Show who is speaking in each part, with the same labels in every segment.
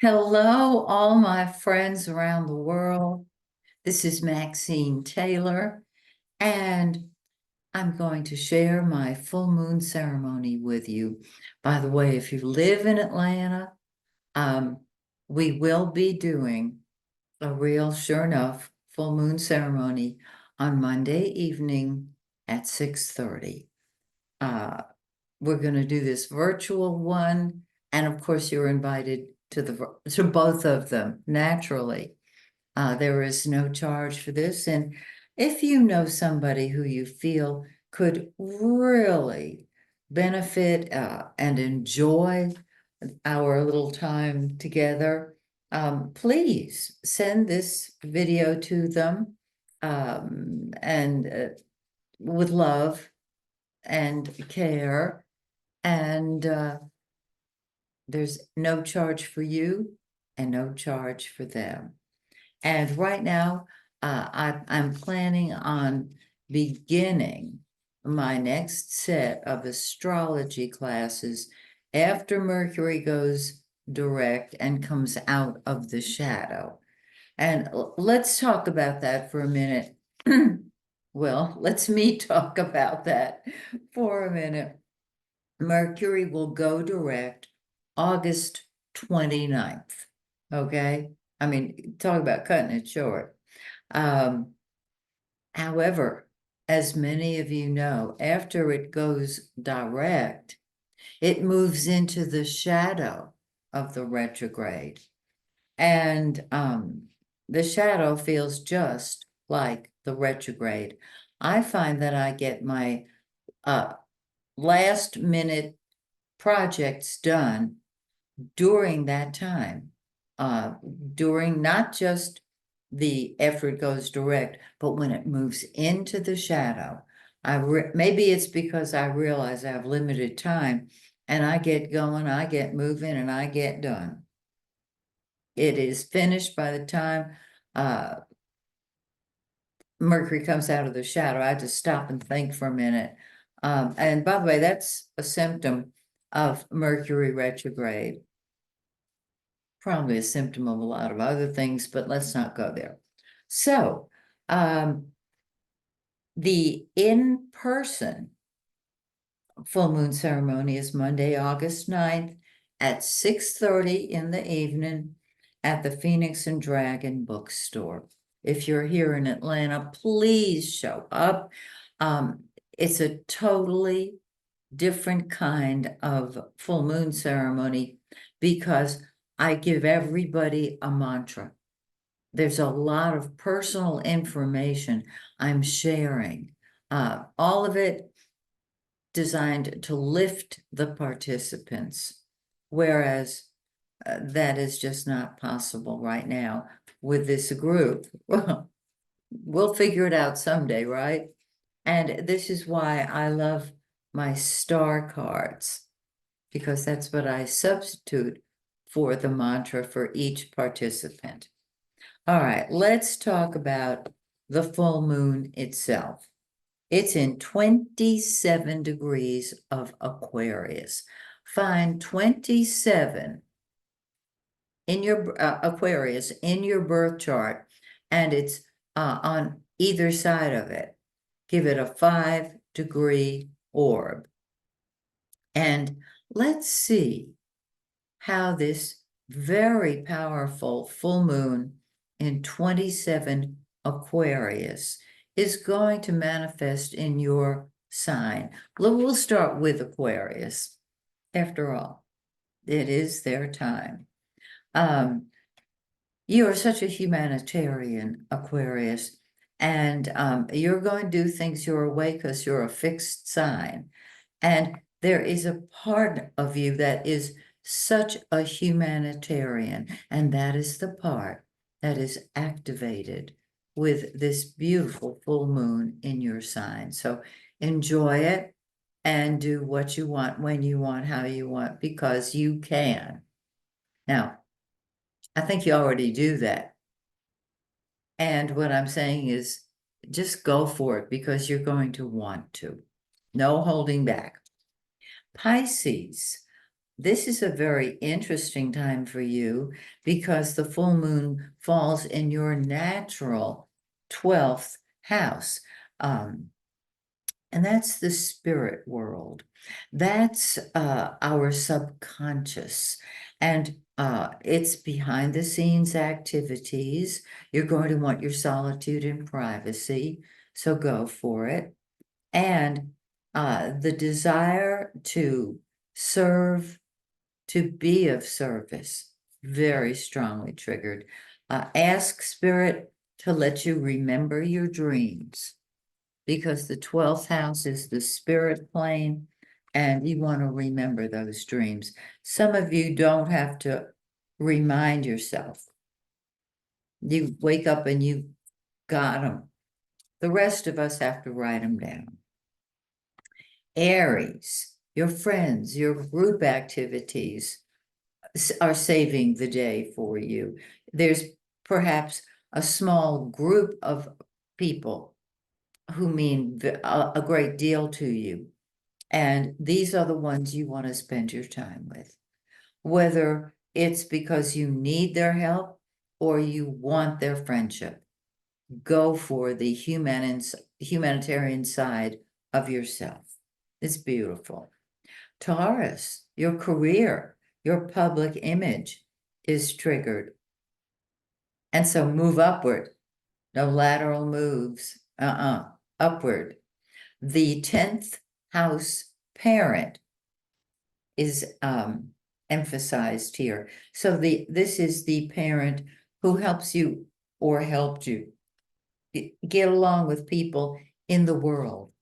Speaker 1: Hello, all my friends around the world. This is Maxine Taylor, and I'm going to share my full moon ceremony with you. By the way, if you live in Atlanta, um, we will be doing a real, sure enough, full moon ceremony on Monday evening at 6:30. Uh, we're going to do this virtual one, and of course, you're invited to both of them naturally. There is no charge for this, and if you know somebody who you feel could really benefit and enjoy our little time together, please send this video to them and with love and care. And there's no charge for you and no charge for them. And right now, I'm planning on beginning my next set of astrology classes after Mercury goes direct and comes out of the shadow. And let's talk about that for a minute. Well, let's me talk about that for a minute. Mercury will go direct August 29th. Okay. I mean, talk about cutting it short. Um, However, as many of you know, after it goes direct, it moves into the shadow of the retrograde. And the shadow feels just like the retrograde. I find that I get my last minute projects done during that time, during not just the effort goes direct, but when it moves into the shadow. Maybe it's because I realize I have limited time and I get going, I get moving, and I get done. It is finished by the time Mercury comes out of the shadow. I just stop and think for a minute. And by the way, that's a symptom of Mercury retrograde. Probably a symptom of a lot of other things, but let's not go there. So, the in-person full moon ceremony is Monday, August 9th at 6:30 in the evening at the Phoenix and Dragon bookstore. If you're here in Atlanta, please show up. It's a totally different kind of full moon ceremony because I give everybody a mantra. There's a lot of personal information I'm sharing, all of it designed to lift the participants, whereas that is just not possible right now with this group. Well, we'll figure it out someday, right? And this is why I love my star cards, because that's what I substitute for the mantra for each participant. All right, let's talk about the full moon itself. It's in 27 degrees of Aquarius. Find 27 in your Aquarius in your birth chart, and it's on either side of it. Give it a 5-degree orb. And let's see how this very powerful full moon in 27 Aquarius is going to manifest in your sign. We'll start with Aquarius. After all, it is their time. You are such a humanitarian, Aquarius, and you're going to do things your way because you're a fixed sign. And there is a part of you that is such a humanitarian, and that is the part that is activated with this beautiful full moon in your sign. So enjoy it and do what you want, when you want, how you want, because you can. Now, I think you already do that. And what I'm saying is just go for it because you're going to want to. No holding back. Pisces. this is a very interesting time for you because the full moon falls in your natural 12th house. And that's the spirit world. That's our subconscious. And it's behind the scenes activities. You're going to want your solitude and privacy, so go for it. And the desire to serve, to be of service, very strongly triggered. Ask Spirit to let you remember your dreams because the 12th house is the spirit plane and you want to remember those dreams. Some of you don't have to remind yourself. You wake up and you got them. The rest of us have to write them down. Aries, your friends, your group activities are saving the day for you. There's perhaps a small group of people who mean a great deal to you. And these are the ones you want to spend your time with. Whether it's because you need their help or you want their friendship, go for the humanitarian side of yourself. It's beautiful. Taurus, your career, your public image is triggered. And so move upward. No lateral moves. Upward. The 10th house parent is emphasized here. So this is the parent who helps you or helped you get along with people in the world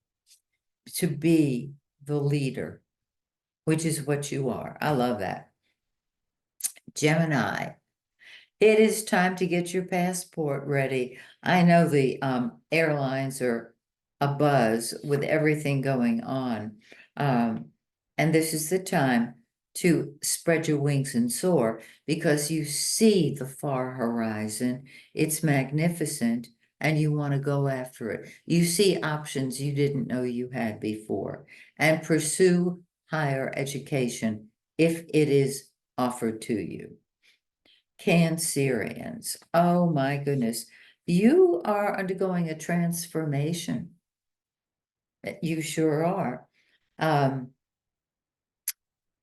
Speaker 1: to be the leader, which is what you are. I love that. Gemini, it is time to get your passport ready. I know the airlines are abuzz with everything going on. And this is the time to spread your wings and soar because you see the far horizon. It's magnificent and you want to go after it. You see options you didn't know you had before and pursue higher education if it is offered to you. Cancerians, oh my goodness, you are undergoing a transformation. You sure are.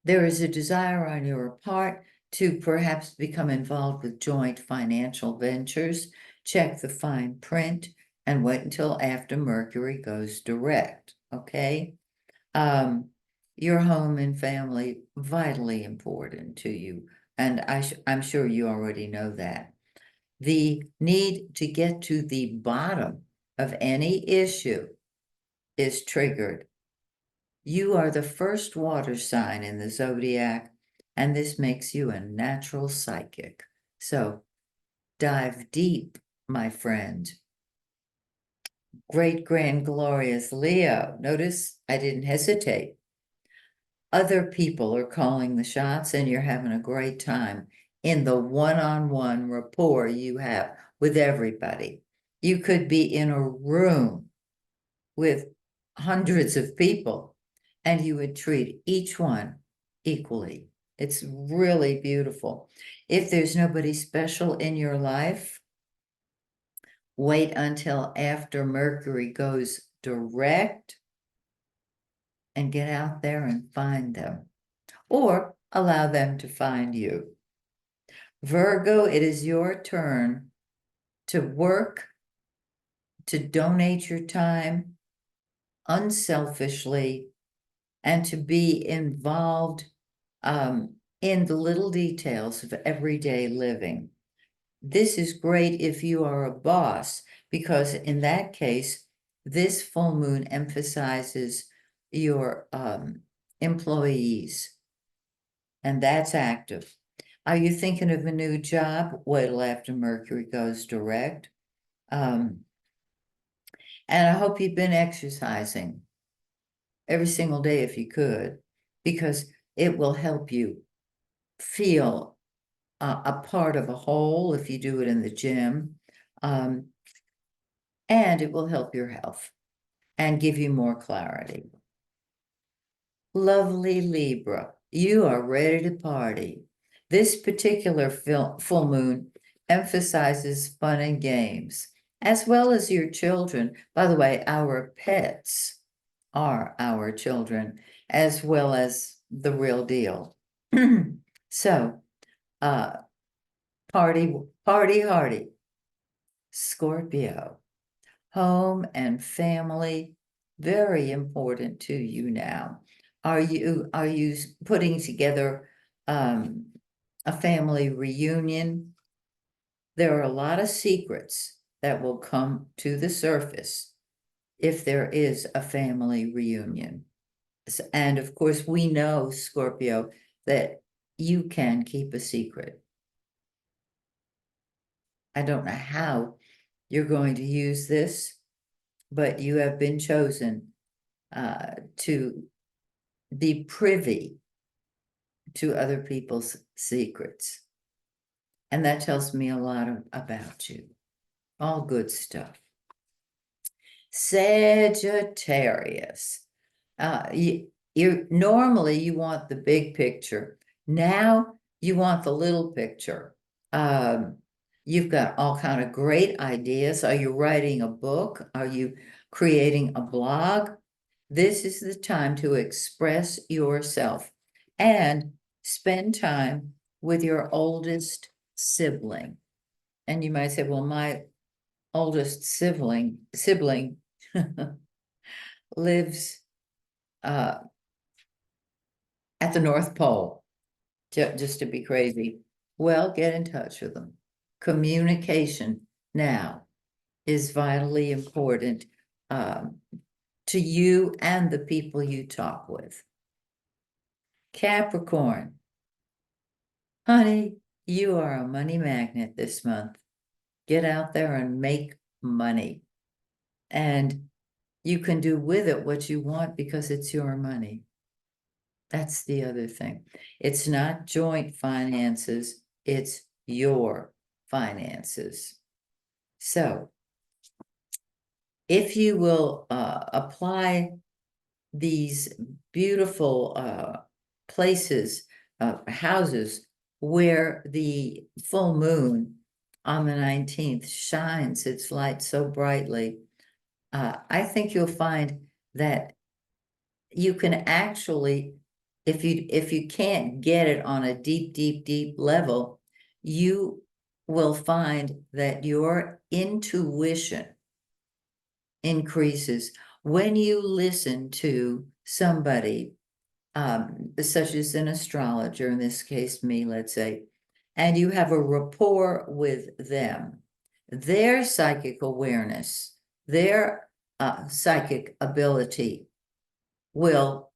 Speaker 1: There is a desire on your part to perhaps become involved with joint financial ventures. Check the fine print and wait until after Mercury goes direct, okay? Your home and family, vitally important to you. And I'm sure you already know that. The need to get to the bottom of any issue is triggered. You are the first water sign in the zodiac, and this makes you a natural psychic. So dive deep, my friend. Great grand glorious Leo. Notice I didn't hesitate. Other people are calling the shots and you're having a great time in the one-on-one rapport you have with everybody. You could be in a room with hundreds of people and you would treat each one equally. It's really beautiful. If there's nobody special in your life, wait until after Mercury goes direct and get out there and find them, or allow them to find you. Virgo, it is your turn to work, to donate your time unselfishly, and to be involved in the little details of everyday living. This is great if you are a boss, because in that case, this full moon emphasizes your employees, and that's active. Are you thinking of a new job? Wait till after Mercury goes direct. And I hope you've been exercising every single day if you could, because it will help you feel a part of a whole if you do it in the gym. And it will help your health and give you more clarity. Lovely Libra. You are ready to party. This particular full moon emphasizes fun and games, as well as your children. By the way, our pets are our children, as well as the real deal. So, uh, party hardy, Scorpio. Home and family, very important to you now. Are you putting together a family reunion? There are a lot of secrets that will come to the surface if there is a family reunion. And of course, we know, Scorpio, that you can keep a secret. I don't know how you're going to use this, but you have been chosen to be privy to other people's secrets. And that tells me a lot about you. All good stuff. Sagittarius. Normally you want the big picture. Now you want the little picture. You've got all kind of great ideas. Are you writing a book? Are you creating a blog? This is the time to express yourself and spend time with your oldest sibling. And you might say, well, my oldest sibling lives at the North Pole, just to be crazy. Well, get in touch with them. Communication now is vitally important to you and the people you talk with. Capricorn, honey, you are a money magnet this month. Get out there and make money. And you can do with it what you want because it's your money. That's the other thing. It's not joint finances, it's your finances. So if you will apply these beautiful places, houses where the full moon on the 19th shines its light so brightly, I think you'll find that you can actually, if you can't get it on a deep level, you will find that your intuition increases when you listen to somebody, such as an astrologer, in this case me, let's say, and you have a rapport with them. Their psychic awareness, their psychic ability will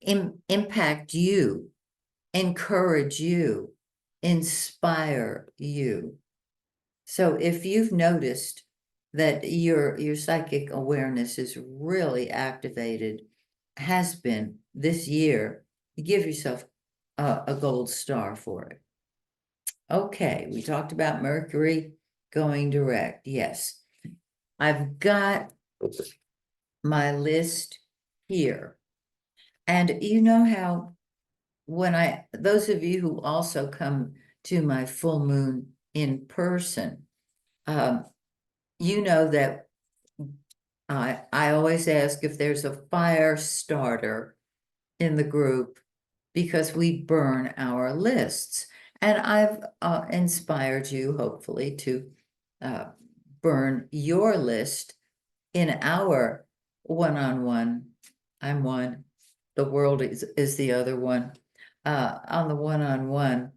Speaker 1: impact you, encourage you, inspire you. So if you've noticed that your psychic awareness is really activated, has been this year, you give yourself a gold star for it. Okay, we talked about Mercury going direct. Yes, I've got my list here. And you know how when those of you who also come to my full moon in person, you know that I always ask if there's a fire starter in the group because we burn our lists. And I've inspired you, hopefully, to burn your list in our one-on-one. I'm one, the world is the other one, on the one-on-one.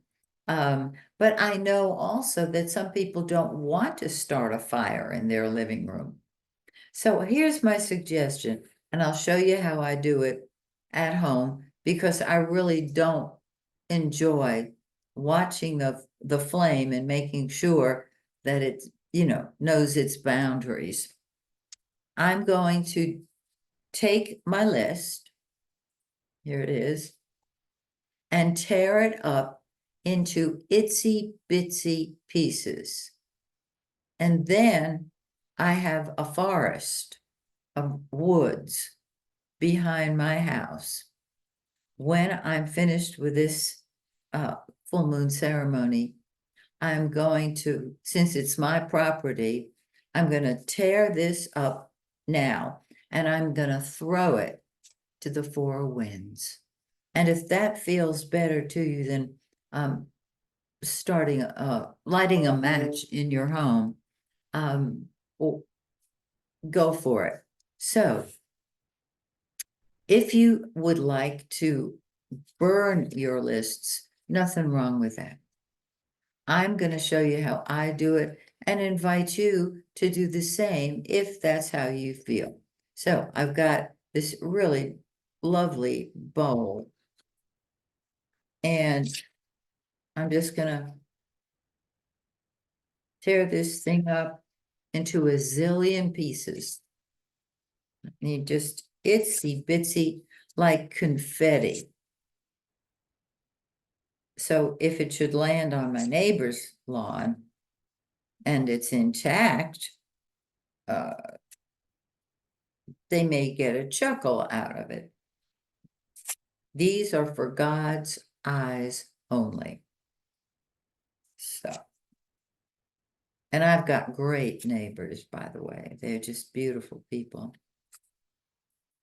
Speaker 1: But I know also that some people don't want to start a fire in their living room. So here's my suggestion, and I'll show you how I do it at home because I really don't enjoy watching the flame and making sure that it, knows its boundaries. I'm going to take my list, here it is, and tear it up into itsy bitsy pieces. And then I have a forest of woods behind my house. when I'm finished with this full moon ceremony, I'm going to, since it's my property, I'm going to tear this up now, and I'm going to throw it to the four winds. And if that feels better to you than lighting a match in your home, go for it. So if you would like to burn your lists, nothing wrong with that. I'm going to show you how I do it and invite you to do the same if that's how you feel. So I've got this really lovely bowl, and I'm just going to tear this thing up into a zillion pieces. And just itsy bitsy like confetti. So if it should land on my neighbor's lawn and it's intact, they may get a chuckle out of it. These are for God's eyes only. So, and I've got great neighbors, by the way. They're just beautiful people.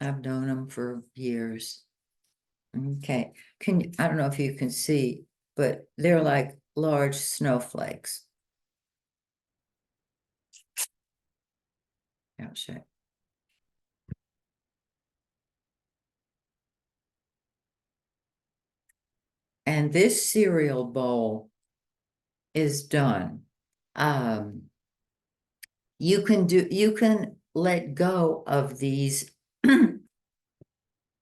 Speaker 1: I've known them for years. Okay, I don't know if you can see, but they're like large snowflakes. I'll check. And this cereal bowl is done. You can let go of these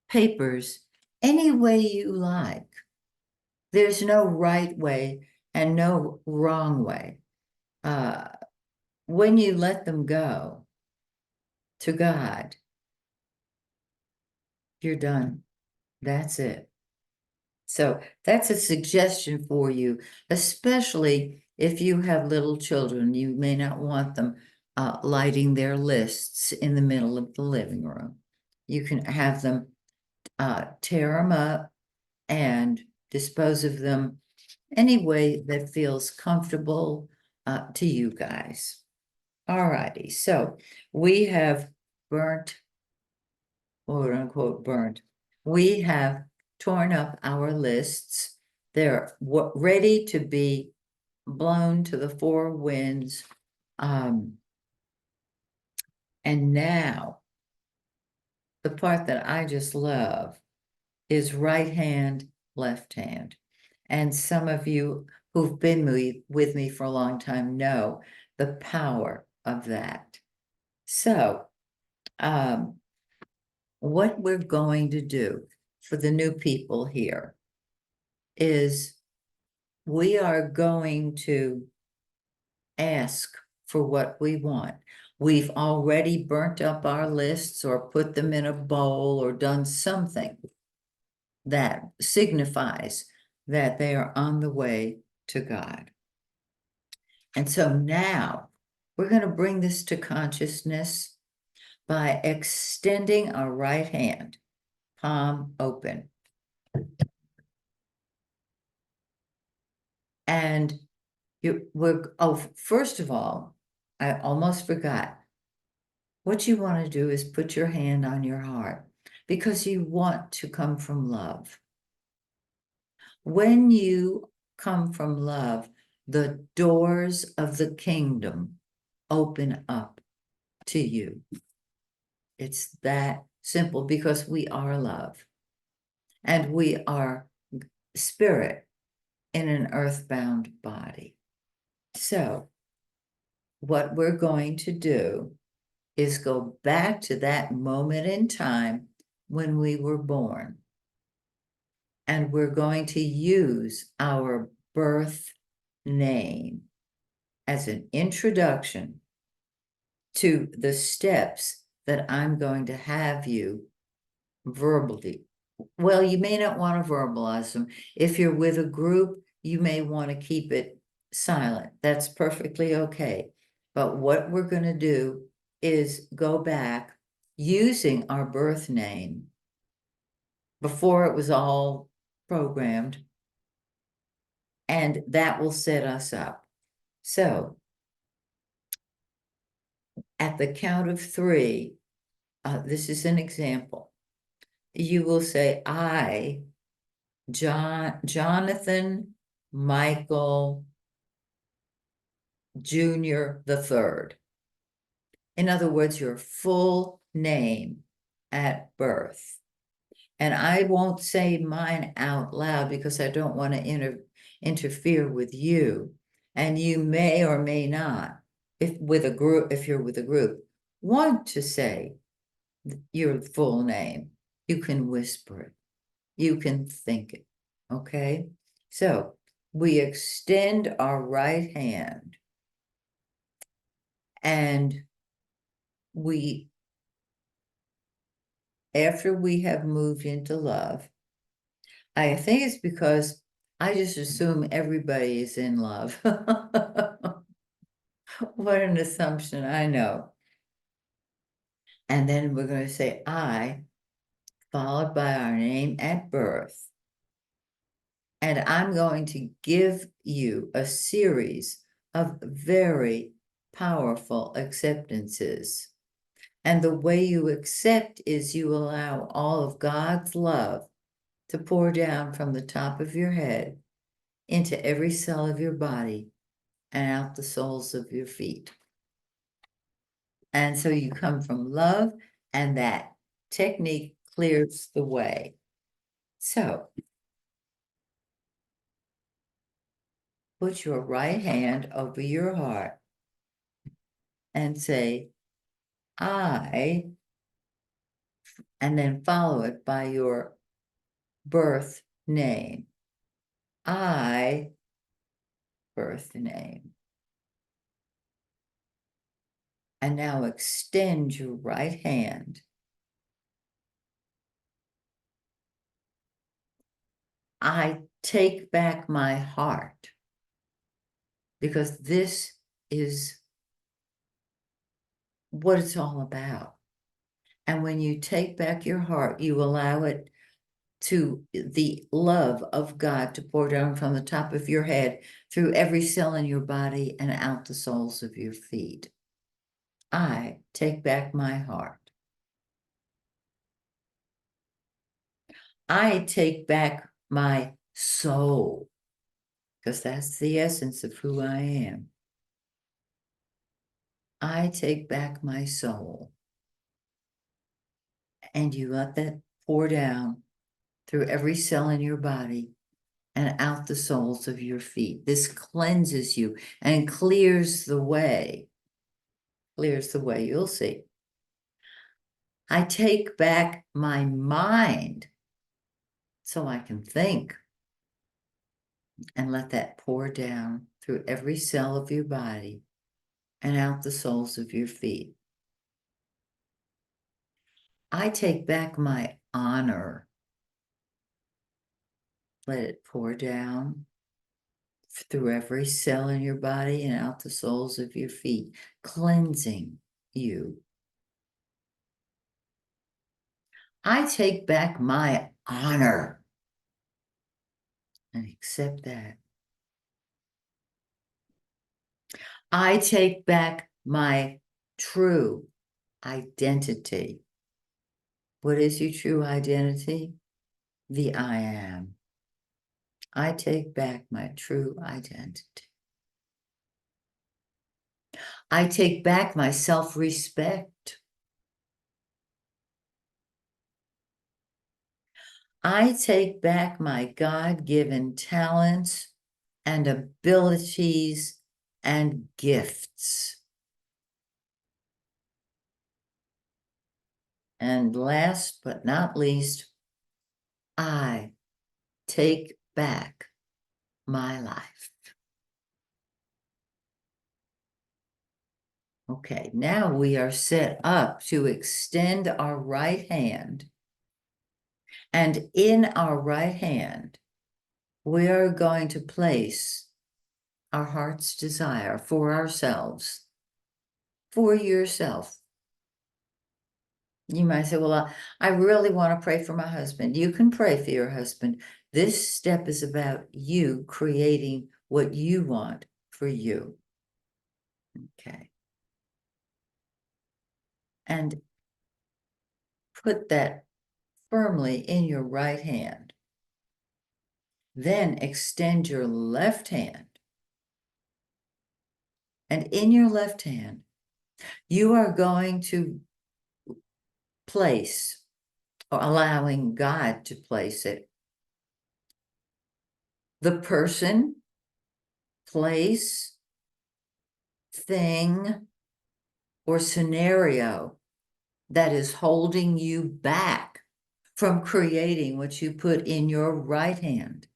Speaker 1: papers any way you like. There's no right way and no wrong way. When you let them go to God, you're done. That's it. So that's a suggestion for you, especially if you have little children. You may not want them lighting their lists in the middle of the living room. You can have them tear them up and dispose of them any way that feels comfortable to you guys. All righty, so we have burnt, quote unquote, burnt. We have torn up our lists. They're ready to be blown to the four winds. And now, the part that I just love is right hand, left hand. And some of you who've been with me for a long time know the power of that. So, what we're going to do for the new people here is we are going to ask for what we want. We've already burnt up our lists or put them in a bowl or done something that signifies that they are on the way to God. And so now we're going to bring this to consciousness by extending our right hand, palm open. And first of all, I almost forgot. What you want to do is put your hand on your heart because you want to come from love. When you come from love, the doors of the kingdom open up to you. It's that simple because we are love and we are spirit in an earthbound body. So what we're going to do is go back to that moment in time when we were born. And we're going to use our birth name as an introduction to the steps that I'm going to have you verbally. Well, you may not want to verbalize them. If you're with a group, you may want to keep it silent. That's perfectly okay. But what we're going to do is go back using our birth name before it was all programmed, and that will set us up. So at the count of three, this is an example. You will say, I, Jonathan Michael Jr. the third. In other words, your full name at birth. And I won't say mine out loud because I don't want to interfere with you. And you may or may not, if you're with a group, want to say your full name. You can whisper it. You can think it. Okay? So we extend our right hand and after we have moved into love, I think it's because I just assume everybody is in love. What an assumption, I know. And then we're going to say I, followed by our name at birth. And I'm going to give you a series of very powerful acceptances. And the way you accept is you allow all of God's love to pour down from the top of your head into every cell of your body and out the soles of your feet. And so you come from love, and that technique clears the way. So put your right hand over your heart and say, I, and then follow it by your birth name. I, birth name. And now extend your right hand. I take back my heart, because this is what it's all about. And when you take back your heart, you allow it to the love of God to pour down from the top of your head through every cell in your body and out the soles of your feet. I take back my heart. I take back my soul, because that's the essence of who I am. I take back my soul. And you let that pour down through every cell in your body and out the soles of your feet. This cleanses you and clears the way. Clears the way, you'll see. I take back my mind so I can think, and let that pour down through every cell of your body and out the soles of your feet. I take back my honor. Let it pour down through every cell in your body and out the soles of your feet, cleansing you. I take back my honor and accept that. I take back my true identity. What is your true identity? The I am. I take back my true identity. I take back my self-respect. I take back my God-given talents and abilities and gifts. And last but not least, I take back my life. Okay, now we are set up to extend our right hand. And in our right hand, we are going to place our heart's desire for ourselves, for yourself. You might say, well, I really want to pray for my husband. You can pray for your husband. This step is about you creating what you want for you. Okay. And put that firmly in your right hand. Then extend your left hand. And in your left hand, you are going to place, or allowing God to place it, the person, place, thing, or scenario that is holding you back from creating what you put in your right hand.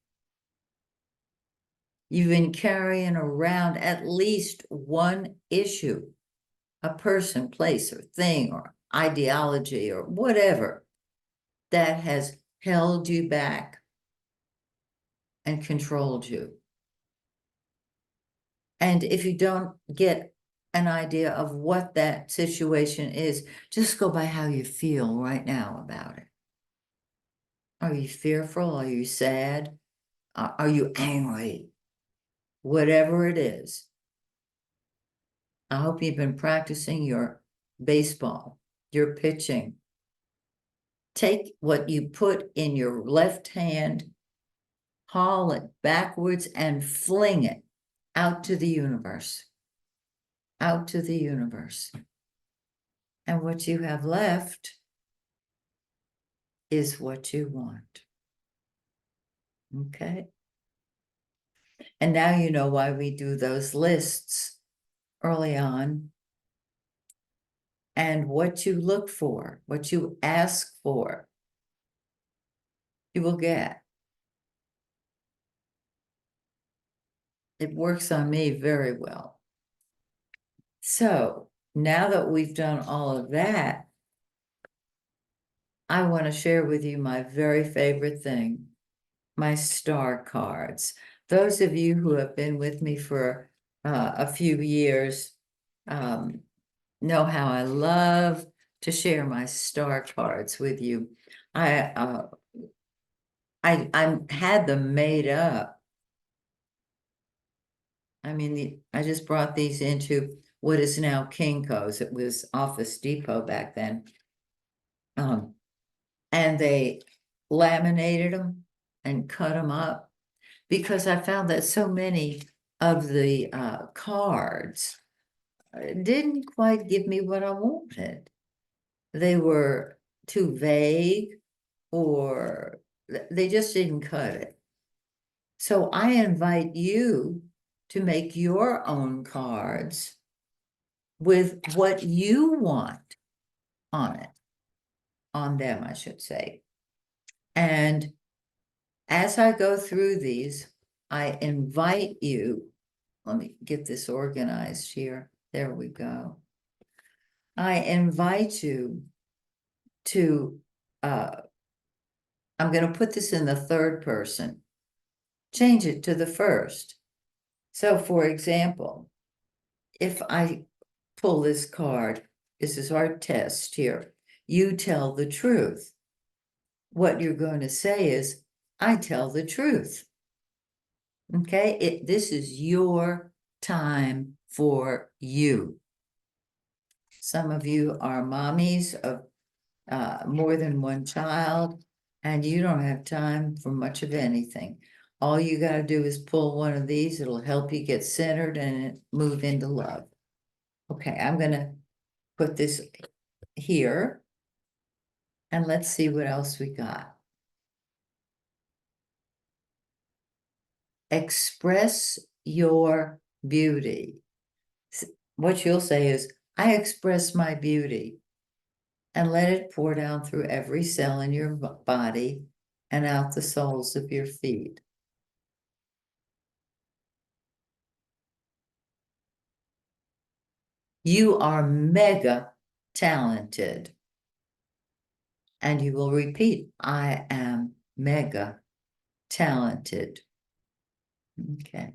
Speaker 1: You've been carrying around at least one issue, a person, place, or thing, or ideology, or whatever that has held you back and controlled you. And if you don't get an idea of what that situation is, just go by how you feel right now about it. Are you fearful? Are you sad? Are you angry? Whatever it is. I hope you've been practicing your baseball, your pitching. Take what you put in your left hand, haul it backwards, and fling it out to the universe. Out to the universe. And what you have left is what you want. Okay? And now you know why we do those lists early on. And what you look for, what you ask for, you will get. It works on me very well. So now that we've done all of that, I want to share with you my very favorite thing, my star cards. Those of you who have been with me for a few years know how I love to share my star cards with you. I had them made up. I mean, I just brought these into what is now Kinko's. It was Office Depot back then. And they laminated them and cut them up because I found that so many of the cards didn't quite give me what I wanted. They were too vague, or they just didn't cut it. So I invite you to make your own cards with what you want on it, on them, I should say. And as I go through these, I invite you, let me get this organized here. There we go. I invite you to, I'm going to put this in the third person, change it to the first. So for example, if I pull this card, this is our test here, you tell the truth. What you're going to say is, I tell the truth. Okay, this is your time for you. Some of you are mommies of more than one child, and you don't have time for much of anything. All you got to do is pull one of these. It'll help you get centered and move into love. Okay, I'm going to put this here, and let's see what else we got. Express your beauty. What you'll say is, I express my beauty, and let it pour down through every cell in your body and out the soles of your feet. You are mega talented. And you will repeat, I am mega talented. Okay.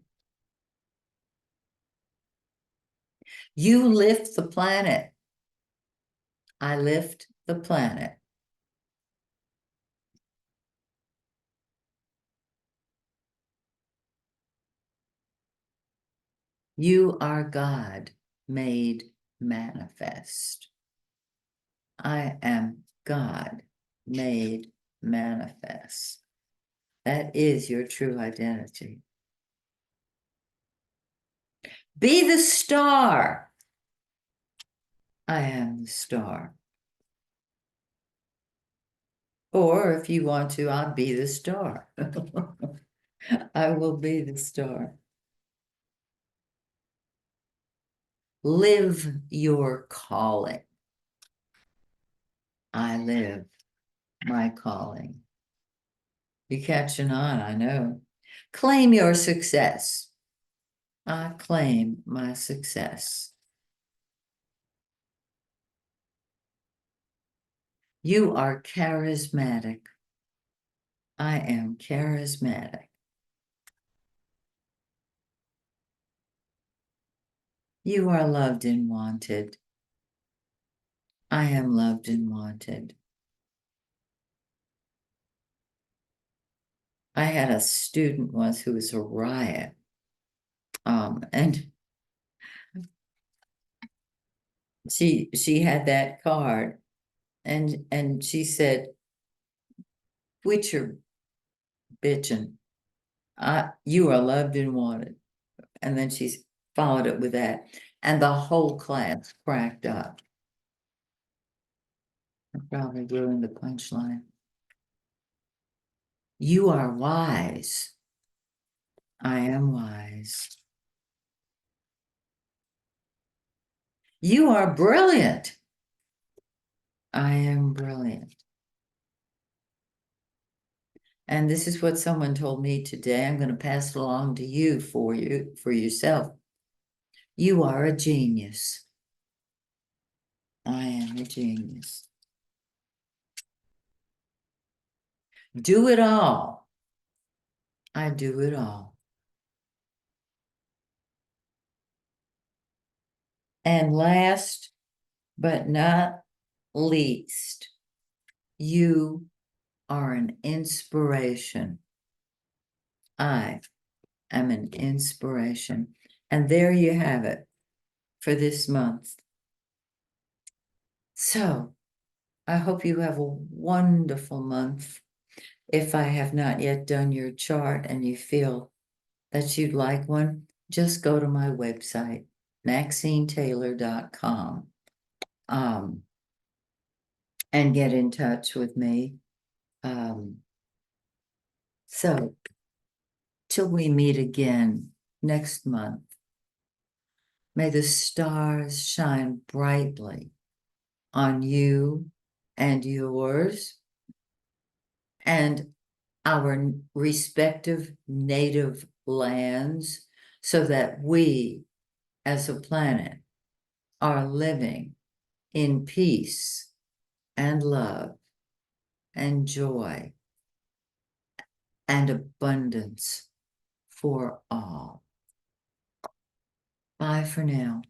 Speaker 1: You lift the planet. I lift the planet. You are God made manifest. I am God made manifest. That is your true identity. Be the star. I am the star. Or if you want to, I'll be the star. I will be the star. Live your calling. I live my calling. You're catching on, I know. Claim your success. I claim my success. You are charismatic. I am charismatic. You are loved and wanted. I am loved and wanted. I had a student once who was a riot. And she had that card and she said, quit your bitching. You are loved and wanted. And then she followed it with that. And the whole class cracked up. I probably ruined the punchline. You are wise. I am wise. You are brilliant. I am brilliant. And this is what someone told me today. I'm going to pass it along to you for yourself. You are a genius. I am a genius. Do it all. I do it all. And last but not least, you are an inspiration. I am an inspiration. And there you have it for this month. So I hope you have a wonderful month. If I have not yet done your chart and you feel that you'd like one, just go to my website, MaxineTaylor.com, and get in touch with me. So till we meet again next month, may the stars shine brightly on you and yours and our respective native lands, so that we as a planet are living in peace and love and joy and abundance for all. Bye for now.